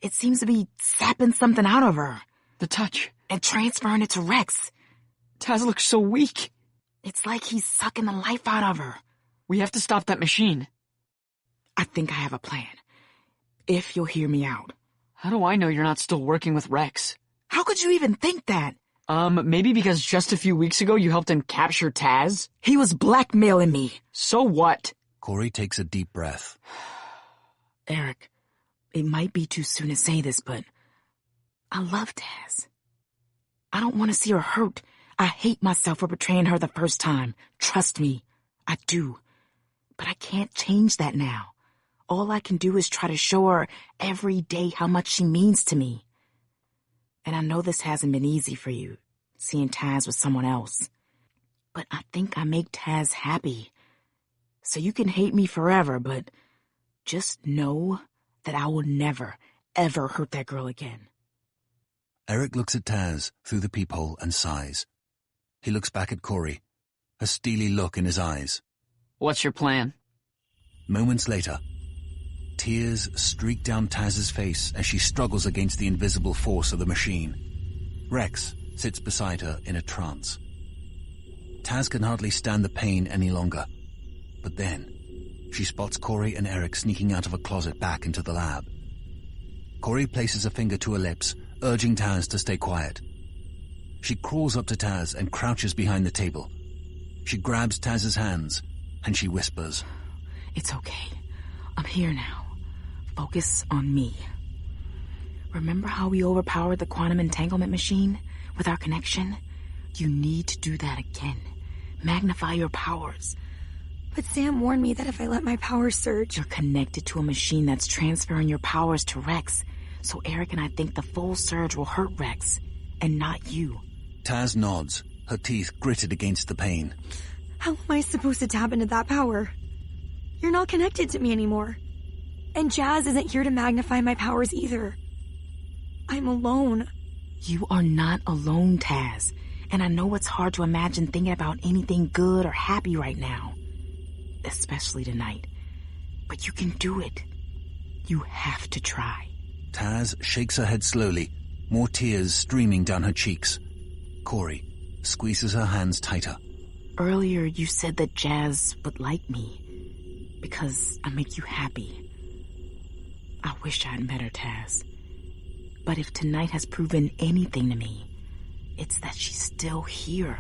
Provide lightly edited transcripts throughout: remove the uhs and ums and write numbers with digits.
It seems to be sapping something out of her. The touch. And transferring it to Rex. Taz looks so weak. It's like he's sucking the life out of her. We have to stop that machine. I think I have a plan. If you'll hear me out. How do I know you're not still working with Rex? How could you even think that? Maybe because just a few weeks ago you helped him capture Taz? He was blackmailing me. So what? Corey takes a deep breath. Eric, it might be too soon to say this, but I love Taz. I don't want to see her hurt. I hate myself for betraying her the first time. Trust me, I do. But I can't change that now. All I can do is try to show her every day how much she means to me. And I know this hasn't been easy for you, seeing Taz with someone else. But I think I make Taz happy. So you can hate me forever, but just know that I will never, ever hurt that girl again. Eric looks at Taz through the peephole and sighs. He looks back at Corey, a steely look in his eyes. What's your plan? Moments later, tears streak down Taz's face as she struggles against the invisible force of the machine. Rex sits beside her in a trance. Taz can hardly stand the pain any longer. But then, she spots Corey and Eric sneaking out of a closet back into the lab. Corey places a finger to her lips, urging Taz to stay quiet. She crawls up to Taz and crouches behind the table. She grabs Taz's hands, and she whispers, "It's okay. I'm here now. Focus on me. Remember how we overpowered the quantum entanglement machine with our connection? You need to do that again. Magnify your powers." But Sam warned me that if I let my powers surge... You're connected to a machine that's transferring your powers to Rex. So Eric and I think the full surge will hurt Rex, and not you. Taz nods, her teeth gritted against the pain. How am I supposed to tap into that power? You're not connected to me anymore. And Jazz isn't here to magnify my powers either. I'm alone. You are not alone, Taz. And I know it's hard to imagine thinking about anything good or happy right now. Especially tonight. But you can do it. You have to try. Taz shakes her head slowly, more tears streaming down her cheeks. Corey squeezes her hands tighter. Earlier you said that Jazz would like me because I make you happy. I wish I'd met her, Taz. But if tonight has proven anything to me, it's that she's still here.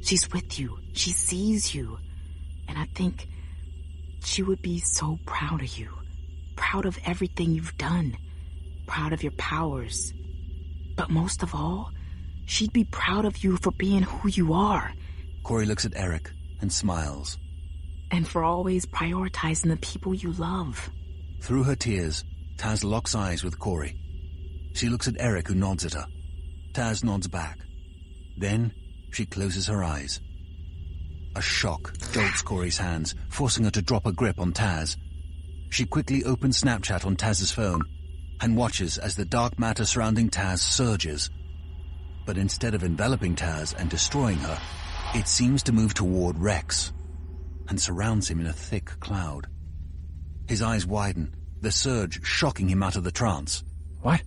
She's with you. She sees you. And I think she would be so proud of you. Proud of everything you've done. Proud of your powers. But most of all, she'd be proud of you for being who you are. Corey looks at Eric and smiles. And for always prioritizing the people you love. Through her tears, Taz locks eyes with Corey. She looks at Eric, who nods at her. Taz nods back. Then she closes her eyes. A shock jolts Corey's hands, forcing her to drop her grip on Taz. She quickly opens Snapchat on Taz's phone and watches as the dark matter surrounding Taz surges. But instead of enveloping Taz and destroying her, it seems to move toward Rex and surrounds him in a thick cloud. His eyes widen, the surge shocking him out of the trance. What?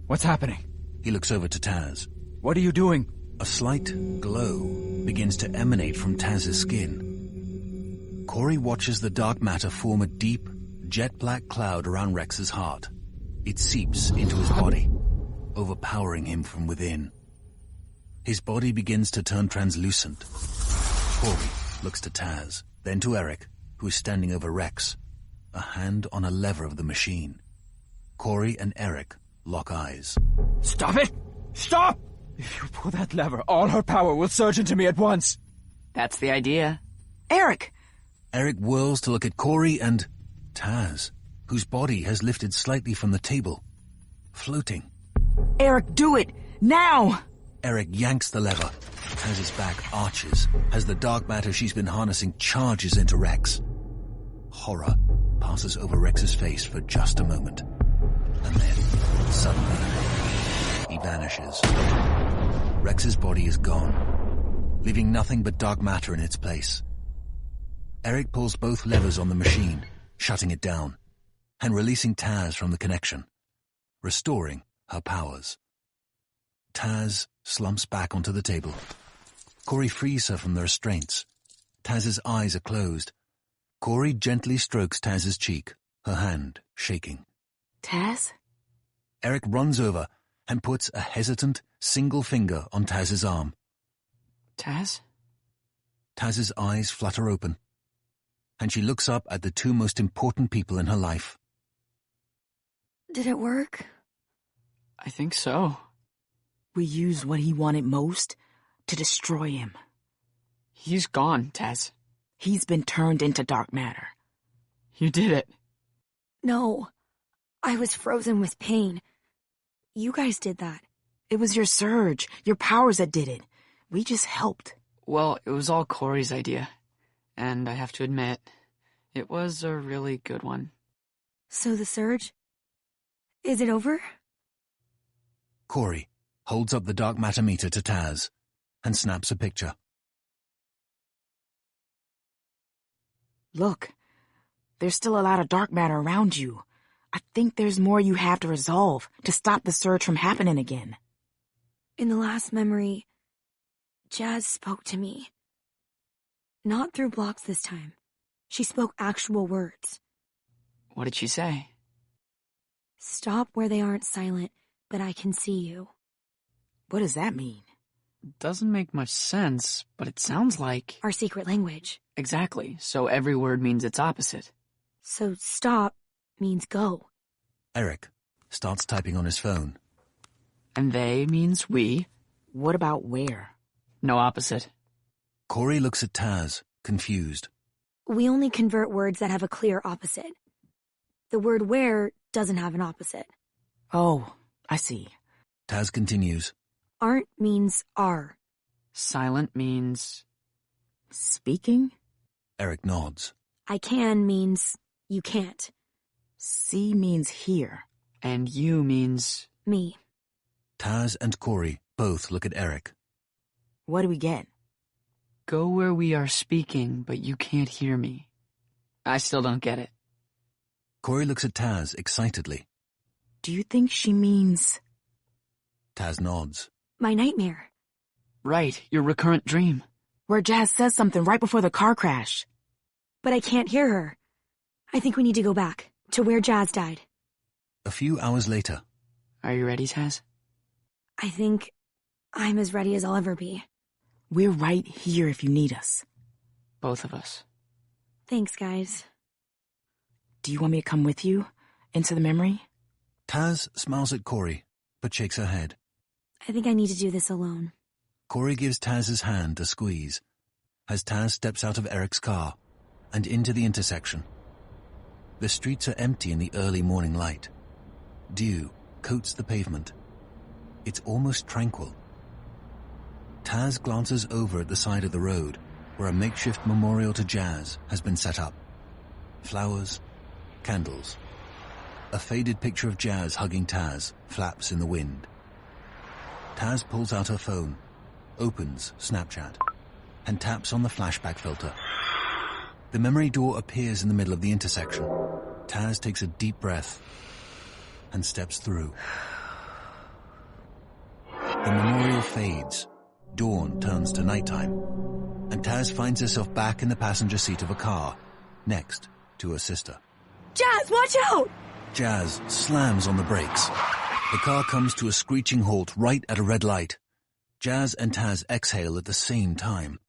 What's happening? He looks over to Taz. What are you doing? A slight glow begins to emanate from Taz's skin. Corey watches the dark matter form a deep, jet-black cloud around Rex's heart. It seeps into his body, overpowering him from within. His body begins to turn translucent. Corey looks to Taz, then to Eric, who is standing over Rex, a hand on a lever of the machine. Corey and Eric lock eyes. Stop it! Stop! If you pull that lever, all her power will surge into me at once. That's the idea. Eric! Eric whirls to look at Corey and Taz, whose body has lifted slightly from the table, floating. Eric, do it! Now! Eric yanks the lever. Taz's back arches as the dark matter she's been harnessing charges into Rex. Horror passes over Rex's face for just a moment. And then, suddenly, he vanishes. Rex's body is gone, leaving nothing but dark matter in its place. Eric pulls both levers on the machine, shutting it down, and releasing Taz from the connection. restoring her powers. Taz slumps back onto the table. Corey frees her from the restraints. Taz's eyes are closed. Corey gently strokes Taz's cheek, her hand shaking. Taz? Eric runs over and puts a hesitant, single finger on Taz's arm. Taz? Taz's eyes flutter open, and she looks up at the two most important people in her life. Did it work? I think so. We used what he wanted most to destroy him. He's gone, Taz. He's been turned into dark matter. You did it. No. I was frozen with pain. You guys did that. It was your surge, your powers that did it. We just helped. Well, it was all Corey's idea. And I have to admit, it was a really good one. So the surge? Is it over? Corey holds up the dark matter meter to Taz and snaps a picture. Look, there's still a lot of dark matter around you. I think there's more you have to resolve to stop the surge from happening again. In the last memory, Jazz spoke to me. Not through blocks this time. She spoke actual words. What did she say? Stop where they aren't silent, but I can see you. What does that mean? Doesn't make much sense, but it sounds like... Our secret language. Exactly, so every word means its opposite. So stop means go. Eric starts typing on his phone. And they means we. What about where? No opposite. Corey looks at Taz, confused. We only convert words that have a clear opposite. The word where doesn't have an opposite. Oh, I see. Taz continues. Aren't means are. Silent means... Speaking? Eric nods. I can means you can't. See means here. And you means... Me. Taz and Corey both look at Eric. What do we get? Go where we are speaking, but you can't hear me. I still don't get it. Corey looks at Taz excitedly. Do you think she means... Taz nods. My nightmare. Right, your recurrent dream. Where Jazz says something right before the car crash. But I can't hear her. I think we need to go back, to where Jazz died. A few hours later. Are you ready, Taz? I think I'm as ready as I'll ever be. We're right here if you need us. Both of us. Thanks, guys. Do you want me to come with you? Into the memory? Taz smiles at Corey, but shakes her head. I think I need to do this alone. Corey gives Taz's hand a squeeze as Taz steps out of Eric's car and into the intersection. The streets are empty in the early morning light. Dew coats the pavement. It's almost tranquil. Taz glances over at the side of the road where a makeshift memorial to Jazz has been set up. Flowers, candles. A faded picture of Jazz hugging Taz flaps in the wind. Taz pulls out her phone, opens Snapchat, and taps on the flashback filter. The memory door appears in the middle of the intersection. Taz takes a deep breath and steps through. The memorial fades. Dawn turns to nighttime, and Taz finds herself back in the passenger seat of a car, next to her sister. Jazz, watch out! Jazz slams on the brakes. The car comes to a screeching halt right at a red light. Jazz and Taz exhale at the same time.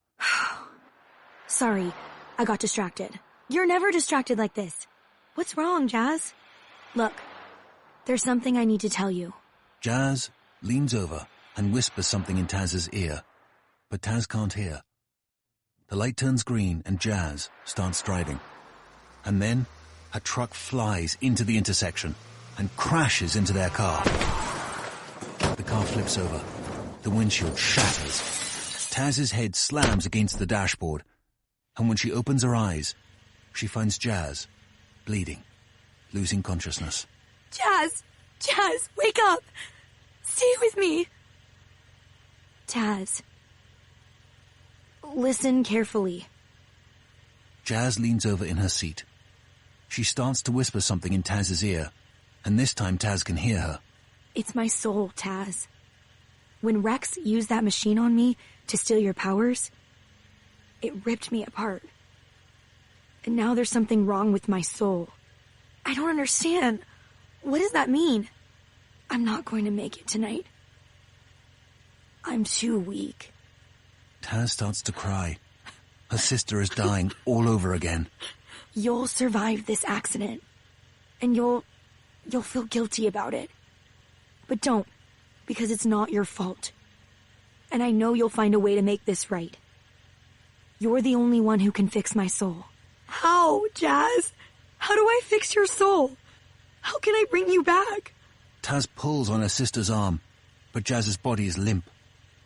Sorry, I got distracted. You're never distracted like this. What's wrong, Jazz? Look, there's something I need to tell you. Jazz leans over and whispers something in Taz's ear, but Taz can't hear. The light turns green and Jazz starts driving. And then a truck flies into the intersection and crashes into their car. The car flips over. The windshield shatters. Taz's head slams against the dashboard, and when she opens her eyes, she finds Jazz, bleeding, losing consciousness. Jazz! Jazz, wake up! Stay with me! Taz. Listen carefully. Jazz leans over in her seat. She starts to whisper something in Taz's ear, and this time Taz can hear her. It's my soul, Taz. When Rex used that machine on me to steal your powers, it ripped me apart. And now there's something wrong with my soul. I don't understand. What does that mean? I'm not going to make it tonight. I'm too weak. Taz starts to cry. Her sister is dying all over again. You'll survive this accident. And you'll feel guilty about it. But don't, because it's not your fault. And I know you'll find a way to make this right. You're the only one who can fix my soul. How, Jazz? How do I fix your soul? How can I bring you back? Taz pulls on her sister's arm, but Jazz's body is limp.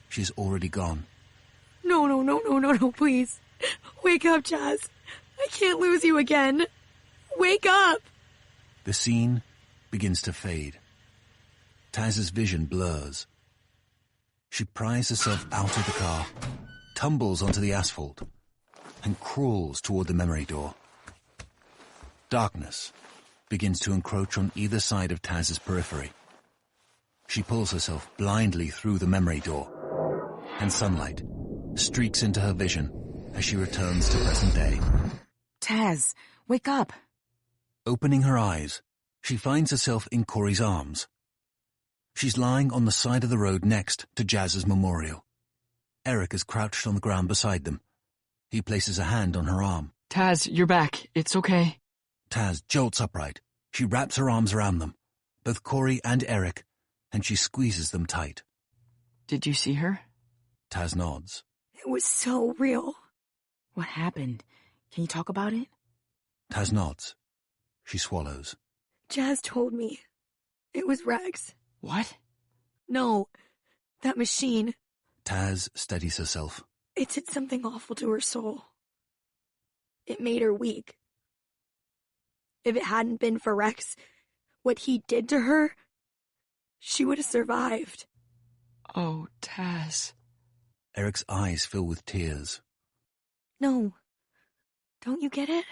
She's already gone. No, please. Wake up, Jazz. I can't lose you again. Wake up! The scene begins to fade. Taz's vision blurs. She pries herself out of the car, tumbles onto the asphalt, and crawls toward the memory door. Darkness begins to encroach on either side of Taz's periphery. She pulls herself blindly through the memory door, and sunlight streaks into her vision as she returns to present day. Taz, wake up. Opening her eyes, she finds herself in Corey's arms. She's lying on the side of the road next to Jazz's memorial. Eric is crouched on the ground beside them. He places a hand on her arm. Taz, you're back. It's okay. Taz jolts upright. She wraps her arms around them, both Corey and Eric, and she squeezes them tight. Did you see her? Taz nods. It was so real. What happened? Can you talk about it? Taz nods. She swallows. Jazz told me. It was Rex. What? No, that machine. Taz steadies herself. It did something awful to her soul. It made her weak. If it hadn't been for Rex, what he did to her, she would have survived. Oh, Taz. Eric's eyes fill with tears. No. Don't you get it?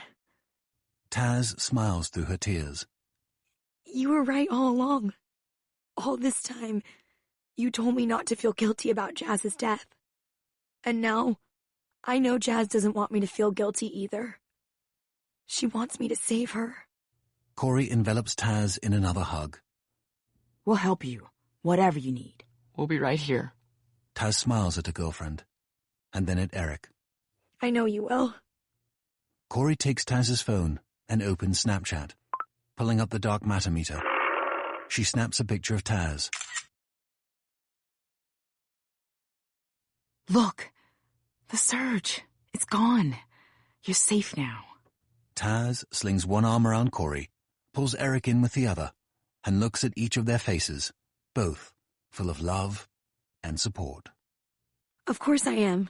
Taz smiles through her tears. You were right all along. All this time, you told me not to feel guilty about Jazz's death. And now, I know Jazz doesn't want me to feel guilty either. She wants me to save her. Corey envelops Taz in another hug. We'll help you, whatever you need. We'll be right here. Taz smiles at her girlfriend, and then at Eric. I know you will. Corey takes Taz's phone and opens Snapchat, pulling up the dark matter meter. She snaps a picture of Taz. Look, the surge. It's gone. You're safe now. Taz slings one arm around Corey, pulls Eric in with the other, and looks at each of their faces, both full of love and support. Of course I am.